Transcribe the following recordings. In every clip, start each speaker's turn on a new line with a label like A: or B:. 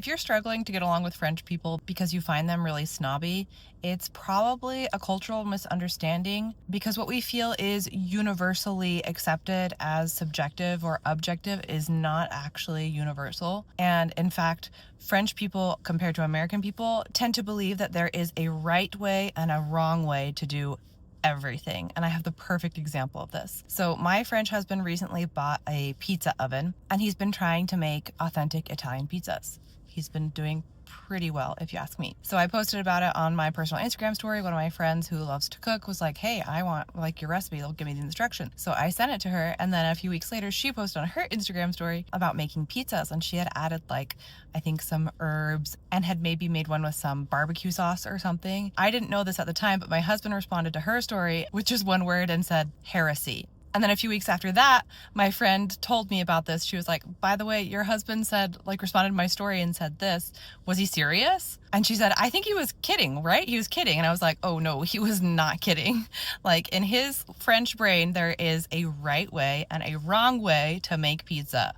A: If you're struggling to get along with French people because you find them really snobby, it's probably a cultural misunderstanding, because what we feel is universally accepted as subjective or objective is not actually universal. And in fact, French people compared to American people tend to believe that there is a right way and a wrong way to do everything. And I have the perfect example of this. So my French husband recently bought a pizza oven, and he's been trying to make authentic Italian pizzas. He's been doing pretty well, if you ask me. So I posted about it on my personal Instagram story. One of my friends who loves to cook was like, hey, I want like your recipe. They'll give me the instruction. So I sent it to her. And then a few weeks later, she posted on her Instagram story about making pizzas. And she had added like, I think some herbs, and had maybe made one with some barbecue sauce or something. I didn't know this at the time, but my husband responded to her story with just one word and said, heresy. And then a few weeks after that, my friend told me about this. She was like, by the way, your husband said, like, responded to my story and said this. Was he serious? And she said, I think he was kidding, right? He was kidding. And I was like, oh no, he was not kidding. Like, in his French brain, there is a right way and a wrong way to make pizza.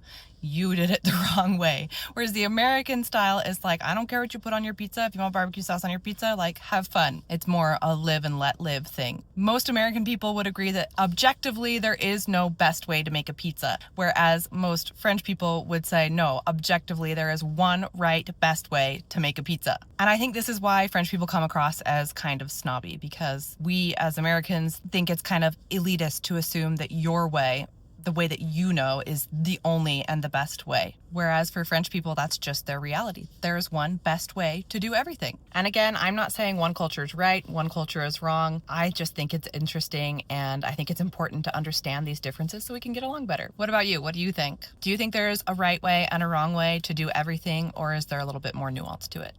A: You did it the wrong way. Whereas the American style is like, I don't care what you put on your pizza. If you want barbecue sauce on your pizza, like, have fun. It's more a live and let live thing. Most American people would agree that objectively there is no best way to make a pizza. Whereas most French people would say, no, objectively there is one right best way to make a pizza. And I think this is why French people come across as kind of snobby, because we as Americans think it's kind of elitist to assume that your way, the way that you know, is the only and the best way. Whereas for French people, that's just their reality. There's one best way to do everything. And again, I'm not saying one culture is right, one culture is wrong. I just think it's interesting, and I think it's important to understand these differences so we can get along better. What about you? What do you think? Do you think there's a right way and a wrong way to do everything, or is there a little bit more nuance to it?